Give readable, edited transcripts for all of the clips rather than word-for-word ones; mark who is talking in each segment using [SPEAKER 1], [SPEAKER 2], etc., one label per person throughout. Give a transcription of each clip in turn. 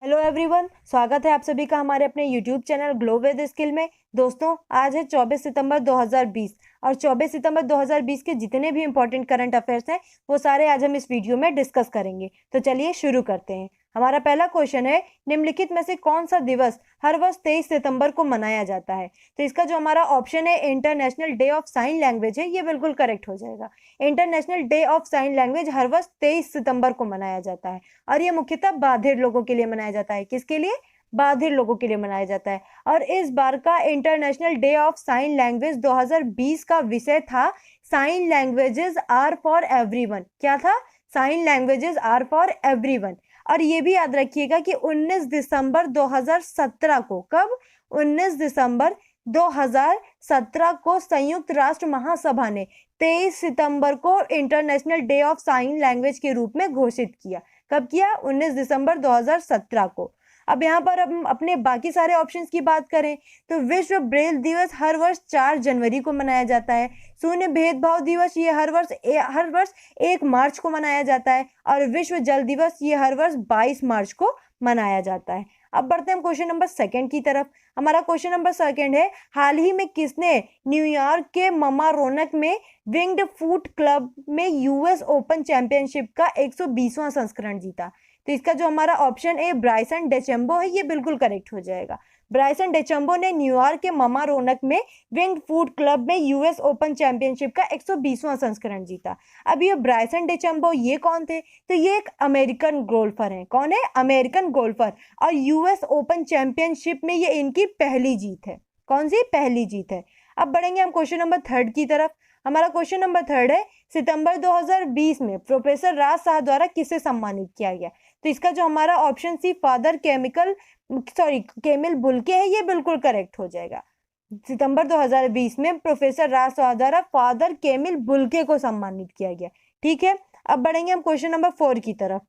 [SPEAKER 1] Hello everyone, स्वागत है आप सभी का हमारे अपने YouTube channel glow with skill में। दोस्तों, आज है 24 सितंबर 2020 और 24 सितंबर 2020 के जितने भी इंपॉर्टेंट करंट अफेयर्स हैं वो सारे आज हम इस वीडियो में डिस्कस करेंगे। तो चलिए शुरू करते हैं। हमारा पहला क्वेश्चन है, निम्नलिखित में से कौन सा दिवस हर वर्ष 23 सितंबर को मनाया जाता है? तो इसका जो हमारा ऑप्शन है international day of sign language है, ये बिल्कुल करेक्ट हो जाएगा। International day of sign language हर वर्ष 23 सितंबर को मनाया जाता है और ये मुख्यतः बाधिर लोगों के लिए मनाया जाता है। किसके लिए? बाधिर लोगों के लिए मनाया जाता है। और इस बार का international day of sign language 2020 का विषय था sign languages are for everyone. क्या था? Sign languages are for everyone. और ये भी याद रखिएगा कि 19 दिसंबर 2017 को, कब? 19 दिसंबर 2017 को संयुक्त राष्ट्र महासभा ने 23 सितंबर को international day of sign language के रूप में घोषित किया। कब किया? 19 दिसंबर 2017 को। अब यहाँ पर हम अपने बाकी सारे ऑप्शंस की बात करें तो विश्व ब्रेल दिवस हर वर्ष 4 जनवरी को मनाया जाता है। शून्य भेदभाव दिवस ये हर वर्ष 1 मार्च को मनाया जाता है और विश्व जल दिवस ये हर वर्ष 22 मार्च को मनाया जाता है। अब बढ़ते हैं हम क्वेश्चन नंबर 2 की तरफ। हमारा क्वेश्चन नंबर 2 है, हाल ही में किसने न्यूयॉर्क के ममारोनक में विंग्ड फूट क्लब में यूएस ओपन चैंपियनशिप का 120वां संस्करण जीता? तो इसका जो हमारा ऑप्शन है ब्राइसन डेचम्बो है, ये बिल्कुल करेक्ट हो जाएगा। ब्राइसन डेचम्बो ने न्यूयॉर्क के ममारोनक में विंग्ड फूट क्लब में यूएस ओपन चैंपियनशिप का 120वां संस्करण जीता। अब ये ब्राइसन डेचम्बो ये कौन थे? तो ये एक अमेरिकन गोल्फर हैं। कौन है? American golfer. और यूएस ओपन चैंपियनशिप में ये इनकी पहली जीत है। कौन सी? पहली जीत है। अब बढ़ेंगे हम क्वेश्चन नंबर 3 की तरफ। हमारा क्वेश्चन नंबर 3 है, सितंबर 2020 में प्रोफेसर राज शाह द्वारा किसे सम्मानित किया गया? तो इसका जो हमारा option C father Camille Bulcke है, ये बिल्कुल करेक्ट हो जाएगा। सितंबर 2020 में प्रोफेसर राज शाह द्वारा फादर केमिल बुल्के को सम्मानित किया गया। ठीक है, अब बढ़ेंगे हम क्वेश्चन नंबर 4 की तरफ।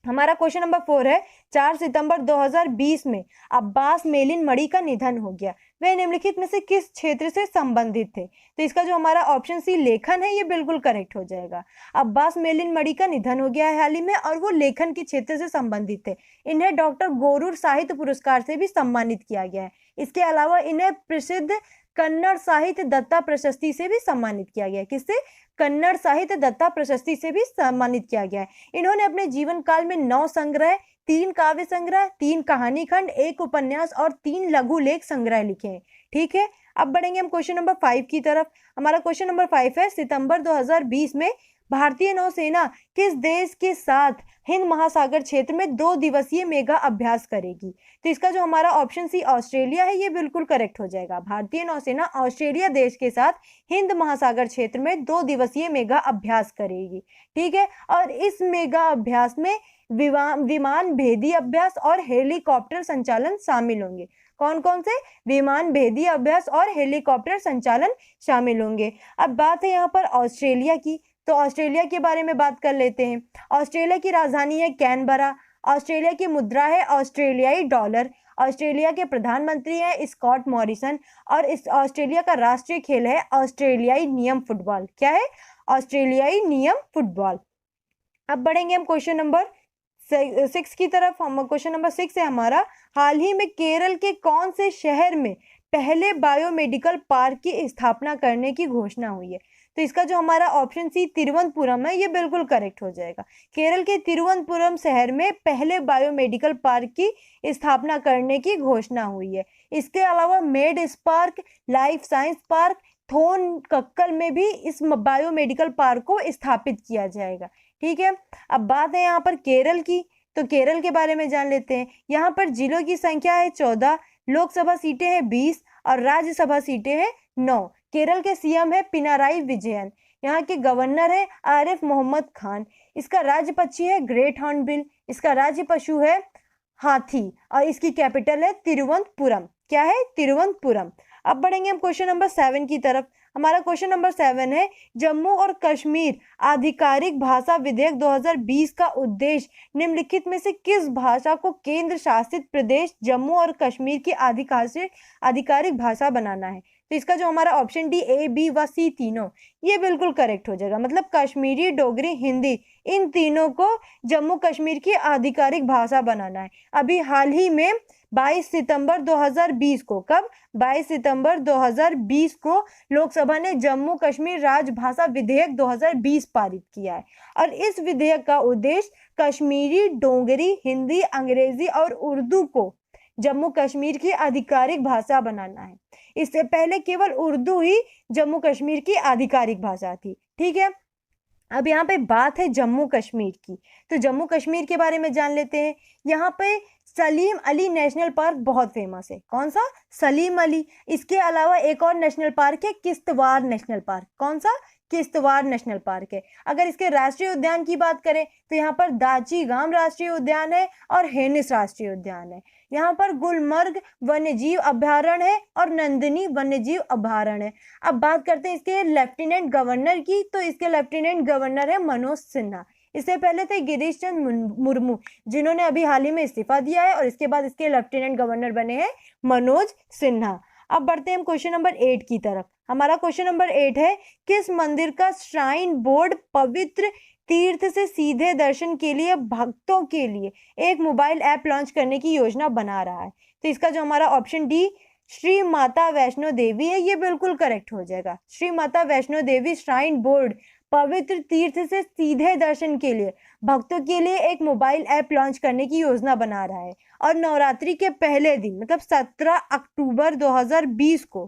[SPEAKER 1] हमारा क्वेश्चन नंबर 4 है, 4 सितंबर 2020 में अब्बास मेलिन मड़ी का निधन हो गया। वे निम्नलिखित में से किस क्षेत्र से संबंधित थे? तो इसका जो हमारा ऑप्शन सी लेखन है, ये बिल्कुल करेक्ट हो जाएगा। अब्बास मेलिन मड़ी का निधन हो गया है हाल ही में और वो लेखन के क्षेत्र से संबंधित थे। इन्हें डॉक्टर गोरूर साहित्य पुरस्कार से भी सम्मानित किया गया है। इसके अलावा इन्हें प्रसिद्ध कन्नड़ साहित्य दत्ता प्रशस्ति से भी सम्मानित किया गया है। किससे? कन्नड़ साहित्य दत्ता प्रशस्ति से भी सम्मानित किया गया है। इन्होंने अपने जीवन काल में 9 संग्रह, 3 काव्य संग्रह, 3 कहानी खंड, 1 उपन्यास और 3 लघु लेख संग्रह लिखे हैं। ठीक है, अब बढ़ेंगे हम क्वेश्चन नंबर 5 की तरफ। हमारा क्वेश्चन नंबर 5 है, सितंबर 2020 में भारतीय नौसेना किस देश के साथ हिंद महासागर क्षेत्र में 2 दिवसीय मेगा अभ्यास करेगी? तो इसका जो हमारा ऑप्शन सी ऑस्ट्रेलिया है, ये बिल्कुल करेक्ट हो जाएगा। भारतीय नौसेना ऑस्ट्रेलिया देश के साथ हिंद महासागर क्षेत्र में 2 दिवसीय मेगा अभ्यास करेगी। ठीक है, और इस मेगा अभ्यास में विमान भेदी अभ्यास और हेलीकॉप्टर संचालन शामिल होंगे। कौन कौन से? विमान भेदी अभ्यास और हेलीकॉप्टर संचालन शामिल होंगे। अब बात है यहाँ पर ऑस्ट्रेलिया की, तो ऑस्ट्रेलिया के बारे में बात कर लेते हैं। ऑस्ट्रेलिया की राजधानी है कैनबरा। ऑस्ट्रेलिया की मुद्रा है ऑस्ट्रेलियाई डॉलर। ऑस्ट्रेलिया के प्रधानमंत्री हैं स्कॉट मॉरिसन और इस ऑस्ट्रेलिया का राष्ट्रीय खेल है ऑस्ट्रेलियाई नियम फुटबॉल। क्या है? ऑस्ट्रेलियाई नियम फुटबॉल। अब बढ़ेंगे हम क्वेश्चन नंबर 6 की तरफ। हम क्वेश्चन नंबर 6 है हमारा, हाल ही में केरल के कौन से शहर में पहले बायोमेडिकल पार्क की स्थापना करने की घोषणा हुई है? तो इसका जो हमारा ऑप्शन सी तिरुवनंतपुरम है, ये बिल्कुल करेक्ट हो जाएगा। केरल के तिरुवनंतपुरम शहर में पहले बायोमेडिकल पार्क की स्थापना करने की घोषणा हुई है। इसके अलावा made spark, life science park, थोन कक्कल में भी इस बायोमेडिकल पार्क को स्थापित किया जाएगा। ठीक है, अब बात है यहाँ पर केरल की, तो केरल के बारे में जान लेते हैं। यहाँ पर जिलों की संख्या है 14, लोकसभा सीटें हैं 20 और राज्यसभा सीटें हैं 9। केरल के सीएम है पिनाराई विजयन। यहाँ के गवर्नर है आरिफ मोहम्मद खान। इसका राज्य पक्षी है ग्रेट हॉर्नबिल। इसका राज्य पशु है हाथी और इसकी कैपिटल है तिरुवनंतपुरम। क्या है? तिरुवनंतपुरम। अब बढ़ेंगे हम क्वेश्चन नंबर 7 की तरफ। हमारा क्वेश्चन नंबर 7 है, जम्मू और कश्मीर आधिकारिक भाषा विधेयक 2020 का उद्देश्य निम्नलिखित में से किस भाषा को केंद्र शासित प्रदेश जम्मू और कश्मीर की आधिकारिक भाषा बनाना है? तो इसका जो हमारा ऑप्शन डी, ए, बी व सी तीनों, ये बिल्कुल करेक्ट हो जाएगा। मतलब कश्मीरी, डोगरी, हिंदी, इन तीनों को जम्मू कश्मीर की आधिकारिक भाषा बनाना है। अभी हाल ही में 22 सितंबर 2020 को, कब, 22 सितंबर 2020 को लोकसभा ने जम्मू कश्मीर राजभाषा विधेयक 2020 पारित किया है। और इस विधेयक का उद्देश्य कश्मीरी, डोगरी, हिंदी, अंग्रेजी और उर्दू को जम्मू कश्मीर की आधिकारिक भाषा बनाना है। इससे पहले केवल उर्दू ही जम्मू कश्मीर की आधिकारिक भाषा थी। ठीक है, अब यहाँ पे बात है जम्मू कश्मीर की, तो जम्मू कश्मीर के बारे में जान लेते हैं। यहाँ पे सलीम अली नेशनल पार्क बहुत फेमस है। कौन सा? सलीम अली। इसके अलावा एक और नेशनल पार्क है किश्तवाड़ नेशनल पार्क। कौन सा? किश्तवाड़ नेशनल पार्क है। अगर इसके राष्ट्रीय उद्यान की बात करें तो यहाँ पर दाची-गाम राष्ट्रीय उद्यान है और हेनिस राष्ट्रीय उद्यान है। यहाँ पर गुलमर्ग वन्यजीव अभ्यारण्य है और नंदिनी वन्यजीव अभ्यारण्य है। अब बात करते हैं इसके लेफ्टिनेंट गवर्नर की, तो इसके लेफ्टिनेंट गवर्नर है मनोज सिन्हा। इससे पहले थे गिरीश चंद मुर्मू, जिन्होंने अभी हाल ही में इस्तीफा दिया है, और इसके बाद इसके लेफ्टिनेंट गवर्नर बने हैं मनोज सिन्हा। अब बढ़ते हैं हम क्वेश्चन नंबर 8 की तरफ। हमारा क्वेश्चन नंबर 8 है, किस मंदिर का श्राइन बोर्ड पवित्र तीर्थ से सीधे दर्शन के लिए भक्तों के लिए एक मोबाइल ऐप लॉन्च करने की योजना बना रहा है? तो इसका जो हमारा ऑप्शन डी, श्री माता वैष्णो देवी है, ये बिल्कुल करेक्ट हो जाएगा। श्री माता वैष्णो देवी श्राइन बोर्ड पवित्र तीर्थ से सीधे दर्शन के लिए भक्तों के लिए एक मोबाइल ऐप लॉन्च करने की योजना बना रहा है। और नवरात्रि के पहले दिन, मतलब 17 अक्टूबर 2020 को,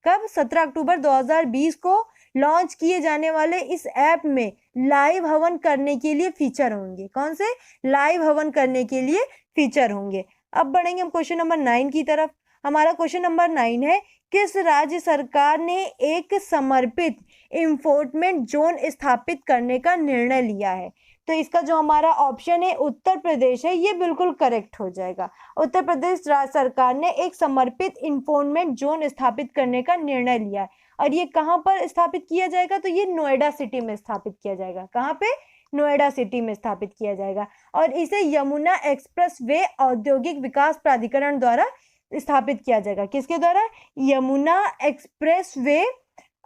[SPEAKER 1] कब? 17 अक्टूबर 2020 को लॉन्च किए जाने वाले इस ऐप में लाइव हवन करने के लिए फीचर होंगे। कौन से? लाइव हवन करने के लिए फीचर होंगे। अब बढ़ेंगे हम क्वेश्चन नंबर 9 की तरफ। हमारा क्वेश्चन नंबर 9 है, किस राज्य सरकार ने एक समर्पित इंफोर्टमेंट जोन स्थापित करने का निर्णय लिया है? तो इसका जो हमारा ऑप्शन है उत्तर प्रदेश है, ये बिल्कुल करेक्ट हो जाएगा। उत्तर प्रदेश राज्य सरकार ने एक समर्पित इंफोर्टमेंट जोन स्थापित करने का निर्णय लिया है। और ये कहाँ पर स्थापित किया जाएगा? तो ये नोएडा सिटी में स्थापित किया जाएगा। कहाँ पे? नोएडा सिटी में स्थापित किया जाएगा। और इसे यमुना एक्सप्रेस वे औद्योगिक विकास प्राधिकरण द्वारा स्थापित किया जाएगा। किसके द्वारा? यमुना एक्सप्रेस वे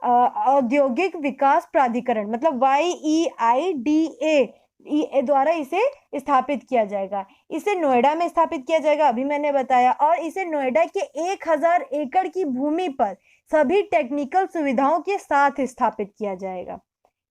[SPEAKER 1] औद्योगिक विकास प्राधिकरण, मतलब YEIDA द्वारा इसे स्थापित किया जाएगा। इसे नोएडा में स्थापित किया जाएगा, अभी मैंने बताया। और इसे नोएडा के 1000 एकड़ की भूमि पर सभी टेक्निकल सुविधाओं के साथ स्थापित किया जाएगा।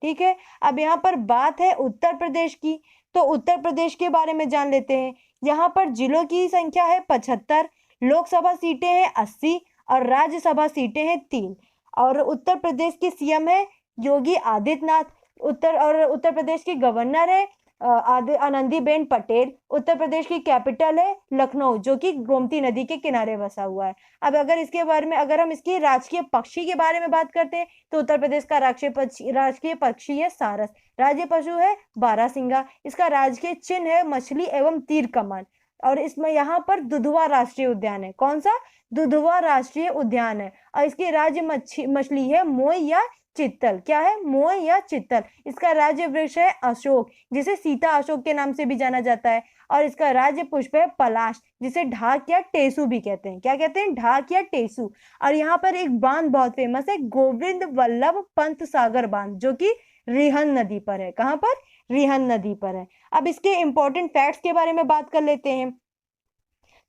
[SPEAKER 1] ठीक है, अब यहाँ पर बात है उत्तर प्रदेश की, तो उत्तर प्रदेश के बारे में जान लेते हैं। यहाँ पर जिलों की संख्या है 75, लोकसभा सीटें हैं 80 और राज्यसभा सीटें हैं 3। और उत्तर प्रदेश की सीएम है योगी आदित्यनाथ। उत्तर प्रदेश की गवर्नर है आनंदीबेन पटेल। उत्तर प्रदेश की कैपिटल है लखनऊ, जो कि गोमती नदी के किनारे बसा हुआ है। अब अगर इसके बारे में, अगर हम इसके राजकीय पक्षी के बारे में बात करते हैं, तो उत्तर प्रदेश का राजकीय पक्षी है सारस। राज्य पशु है बारहसिंगा। इसका राजकीय चिन्ह है मछली एवं तीर कमान। और इसमें यहाँ पर दुधवा राष्ट्रीय उद्यान है। कौन सा? दुधवा राष्ट्रीय उद्यान है। और इसकी राज्य मछली है मोय या चित्तल। क्या है? मोय या चित्तल। इसका राज्य वृक्ष है अशोक, जिसे सीता अशोक के नाम से भी जाना जाता है। और इसका राज्य पुष्प है पलाश, जिसे ढाक या टेसू भी कहते हैं। क्या कहते हैं? ढाक या टेसू। और यहाँ पर एक बांध बहुत फेमस है, गोविंद वल्लभ पंत सागर बांध, जो कि रिहन नदी पर है। कहाँ पर? रिहन नदी पर है। अब इसके इंपॉर्टेंट फैक्ट्स के बारे में बात कर लेते हैं।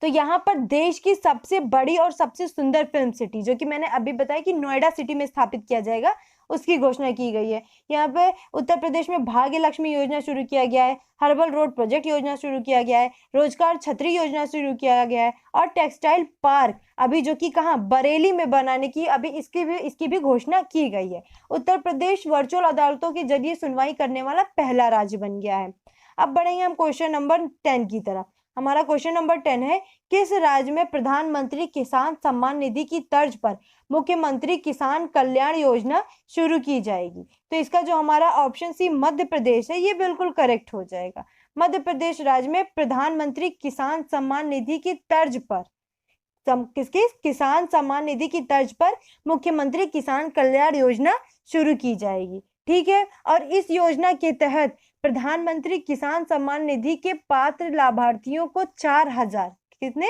[SPEAKER 1] तो यहाँ पर देश की सबसे बड़ी और सबसे सुंदर फिल्म सिटी, जो कि मैंने अभी बताया कि नोएडा सिटी में स्थापित किया जाएगा, उसकी घोषणा की गई है। यहाँ पे उत्तर प्रदेश में भाग्य लक्ष्मी योजना शुरू किया गया है, हर्बल रोड प्रोजेक्ट योजना शुरू किया गया है, रोजगार छतरी योजना शुरू किया गया है, और टेक्सटाइल पार्क अभी, जो कि कहाँ, बरेली में बनाने की अभी इसकी भी घोषणा की गई है। उत्तर प्रदेश वर्चुअल अदालतों के जरिए सुनवाई करने वाला पहला राज्य बन गया है। अब बढ़ेंगे हम क्वेश्चन नंबर 10 की तरफ। हमारा क्वेश्चन नंबर 10 है, किस राज्य में प्रधानमंत्री किसान सम्मान निधि की तर्ज पर मुख्यमंत्री किसान कल्याण योजना शुरू की जाएगी? तो इसका जो हमारा ऑप्शन सी मध्य प्रदेश है, ये बिल्कुल करेक्ट हो जाएगा। मध्य प्रदेश राज्य में प्रधानमंत्री किसान सम्मान निधि की तर्ज पर, किसकी? किसान सम्मान निधि की तर्ज पर मुख्यमंत्री किसान कल्याण योजना शुरू की जाएगी। ठीक है, और इस योजना के तहत प्रधानमंत्री किसान सम्मान निधि के पात्र लाभार्थियों को 4000, कितने?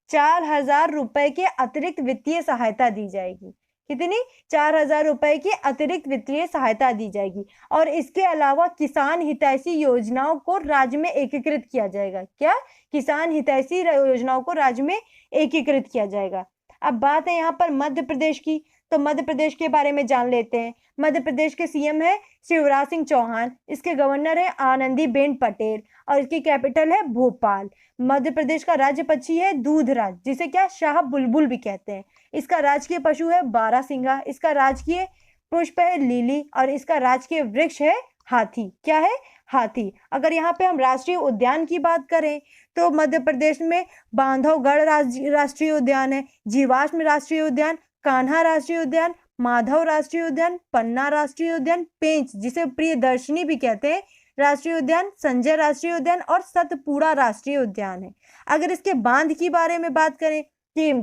[SPEAKER 1] 4000 रुपए के अतिरिक्त वित्तीय सहायता दी जाएगी। कितनी? 4,000 रुपए की अतिरिक्त वित्तीय सहायता दी जाएगी। और इसके अलावा किसान हितैषी योजनाओं को राज्य में एकीकृत किया जाएगा। क्या? किसान हितैषी योजनाओं को राज्य में एकीकृत किया जाएगा। अब बात है यहाँ पर मध्य प्रदेश की, तो मध्य प्रदेश के बारे में जान लेते हैं। मध्य प्रदेश के सीएम है शिवराज सिंह चौहान, इसके गवर्नर है आनंदीबेन पटेल और इसकी कैपिटल है भोपाल। मध्य प्रदेश का राज्य पक्षी है दूधराज, जिसे क्या शाह बुलबुल भी कहते हैं। इसका राजकीय पशु है बारहसिंगा, इसका राजकीय पुष्प है लिली और इसका राजकीय वृक्ष है हाथी। क्या है? हाथी। अगर यहाँ पे हम राष्ट्रीय उद्यान की बात करें तो मध्य प्रदेश में बांधवगढ़ राष्ट्रीय उद्यान है, जीवाश्म राष्ट्रीय उद्यान, कान्हा राष्ट्रीय उद्यान, माधव राष्ट्रीय उद्यान, पन्ना राष्ट्रीय उद्यान, पेंच जिसे प्रियदर्शनी भी कहते हैं राष्ट्रीय उद्यान, संजय राष्ट्रीय उद्यान और सतपुड़ा राष्ट्रीय उद्यान है। अगर इसके बांध की बारे में बात करें कि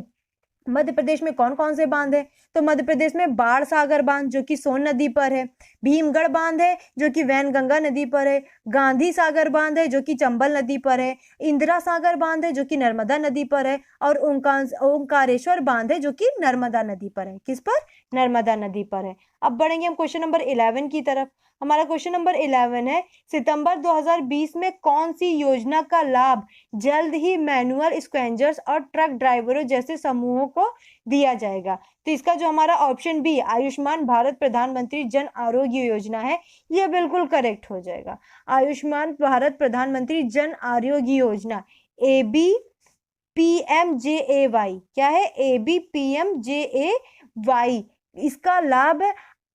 [SPEAKER 1] मध्य प्रदेश में कौन कौन से बांध है, तो मध्य प्रदेश में बाण सागर बांध जो कि सोन नदी पर है, भीमगढ़ बांध है जो कि वैनगंगा नदी पर है, गांधी सागर बांध है जो कि चंबल नदी पर है, इंदिरा सागर बांध है जो कि नर्मदा नदी पर है और ओंकारेश्वर बांध है जो कि नर्मदा नदी पर है। किस पर? नर्मदा नदी पर है। अब बढ़ेंगे हम क्वेश्चन नंबर 11 की तरफ। हमारा क्वेश्चन नंबर 11 है, सितंबर 2020 में कौन सी योजना का लाभ जल्द ही मैनुअल स्क्वेंजर्स और ट्रक ड्राइवरों जैसे समूहों को दिया जाएगा? तो इसका जो हमारा ऑप्शन बी आयुष्मान भारत प्रधानमंत्री जन आरोग्य योजना है, यह बिल्कुल करेक्ट हो जाएगा। आयुष्मान भारत प्रधानमंत्री जन आरोग्य योजना ABPMJAY, क्या है? ABPMJAY। इसका लाभ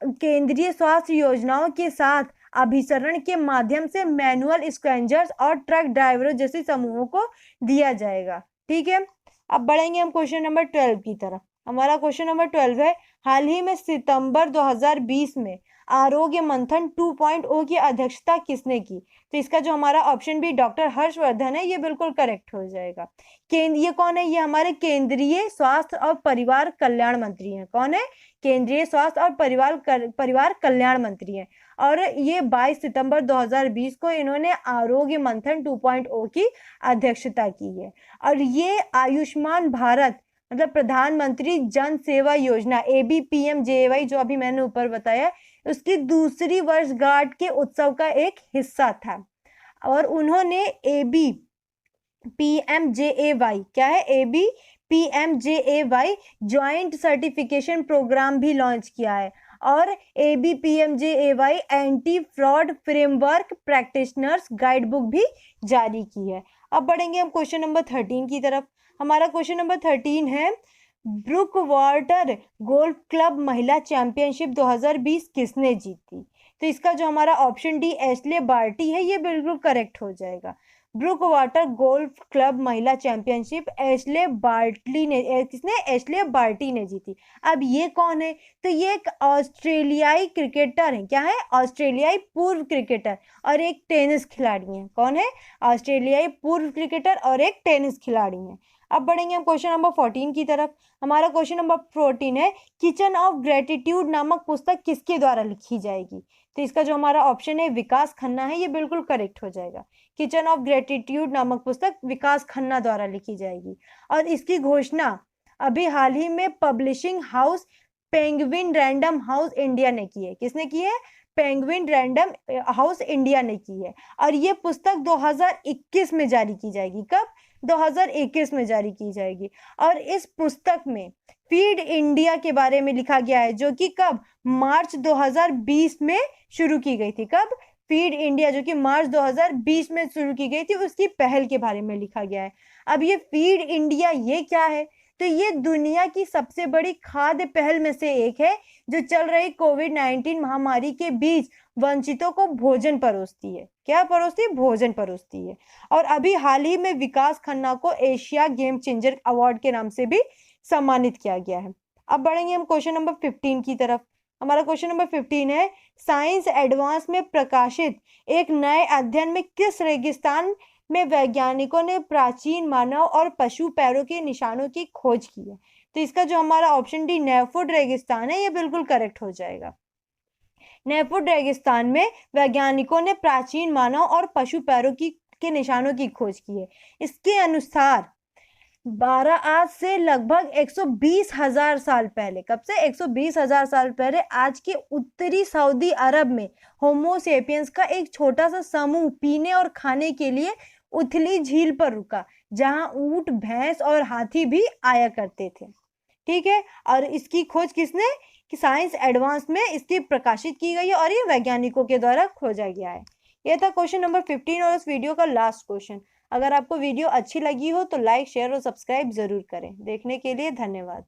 [SPEAKER 1] केंद्रीय स्वास्थ्य योजनाओं के साथ अभिसरण के माध्यम से मैनुअल स्क्वेंजर्स और ट्रक ड्राइवरों जैसे समूहों को दिया जाएगा। ठीक है, अब बढ़ेंगे हम क्वेश्चन नंबर 12 की तरफ। हमारा क्वेश्चन नंबर 12 है, हाल ही में सितंबर 2020 में आरोग्य मंथन 2.0 की अध्यक्षता किसने की? तो इसका जो हमारा ऑप्शन बी डॉक्टर हर्षवर्धन है, ये बिल्कुल करेक्ट हो जाएगा। ये कौन है? ये हमारे केंद्रीय स्वास्थ्य और परिवार कल्याण मंत्री हैं। कौन है? केंद्रीय स्वास्थ्य और परिवार कल्याण मंत्री हैं। और ये 22 सितंबर 2020 को इन्होंने आरोग्य मंथन 2.0 की अध्यक्षता की है। और ये आयुष्मान भारत मतलब प्रधानमंत्री जन सेवा योजना ABPMJAY जो अभी मैंने ऊपर बताया, उसकी दूसरी वर्षगांठ के उत्सव का एक हिस्सा था। और उन्होंने ABPMJAY, क्या है? ABPMJAY ज्वाइंट सर्टिफिकेशन प्रोग्राम भी लॉन्च किया है और ABPMJAY anti fraud framework practitioners guide book भी जारी की है। अब बढ़ेंगे हम क्वेश्चन नंबर 13 की तरफ। हमारा क्वेश्चन नंबर 13 है, ब्रुक वाटर गोल्फ क्लब महिला चैंपियनशिप 2020 किसने जीती? तो इसका जो हमारा ऑप्शन डी एशले बार्टी है, ये बिल्कुल करेक्ट हो जाएगा। ब्रुक वाटर गोल्फ क्लब महिला चैंपियनशिप एशले बार्टी ने जीती। अब ये कौन है? तो ये एक ऑस्ट्रेलियाई क्रिकेटर है। क्या है? ऑस्ट्रेलियाई पूर्व क्रिकेटर और एक टेनिस खिलाड़ी है। कौन है? ऑस्ट्रेलियाई पूर्व क्रिकेटर और एक टेनिस खिलाड़ी है। अब बढ़ेंगे हम क्वेश्चन नंबर 14 की तरफ। हमारा क्वेश्चन नंबर 14 है, किचन ऑफ ग्रेटिट्यूड नामक पुस्तक किसके द्वारा लिखी जाएगी? तो इसका जो हमारा ऑप्शन है विकास खन्ना है, ये बिल्कुल करेक्ट हो जाएगा। किचन ऑफ ग्रेटिट्यूड नामक पुस्तक विकास खन्ना द्वारा लिखी जाएगी। और इसकी घोषणा अभी हाल ही में publishing house penguin random house India ने की है। किसने की है? पेंगुइन रैंडम हाउस इंडिया ने की है। और ये पुस्तक 2021 में जारी की जाएगी। कब? 2021 में जारी की जाएगी। और इस पुस्तक में फीड इंडिया के बारे में लिखा गया है, जो कि कब? मार्च 2020 में शुरू की गई थी। कब? फीड इंडिया जो कि मार्च 2020 में शुरू की गई थी, उसकी पहल के बारे में लिखा गया है। अब ये फीड इंडिया ये क्या है? तो ये दुनिया की सबसे बड़ी खाद्य पहल में से एक है, जो चल रही कोविड-19 महामारी के बीच वंचितों को भोजन परोसती है। क्या परोसती है? भोजन परोसती है। और अभी हाल ही में विकास खन्ना को एशिया गेम चेंजर अवार्ड के नाम से भी सम्मानित किया गया है। अब बढ़ेंगे हम क्वेश्चन नंबर 15 की तरफ। हमारा क्वेश्चन नंबर 15 है, साइंस एडवांस में प्रकाशित एक नए अध्ययन में किस रेगिस्तान में वैज्ञानिकों ने प्राचीन मानव और पशु पैरों के निशानों की खोज की है? तो इसका जो हमारा ऑप्शन डी नेफुड रेगिस्तान है, ये बिल्कुल करेक्ट हो जाएगा। नेफुड रेगिस्तान में वैज्ञानिकों ने प्राचीन मानव और पशु पैरों के निशानों की खोज की है। इसके अनुसार 12 आज से लगभग 120,000 साल पहले। कब से? 120,000 साल पहले आज के उत्तरी सऊदी अरब में होमोसेपियंस का एक छोटा सा समूह पीने और खाने के लिए उथली झील पर रुका, जहां ऊंट, भैंस और हाथी भी आया करते थे। ठीक है, और इसकी खोज किसने कि साइंस एडवांस में इसकी प्रकाशित की गई है और ये वैज्ञानिकों के द्वारा खोजा गया है। ये था क्वेश्चन नंबर 15 और इस वीडियो का लास्ट क्वेश्चन। अगर आपको वीडियो अच्छी लगी हो तो लाइक, शेयर और सब्सक्राइब जरूर करें। देखने के लिए धन्यवाद।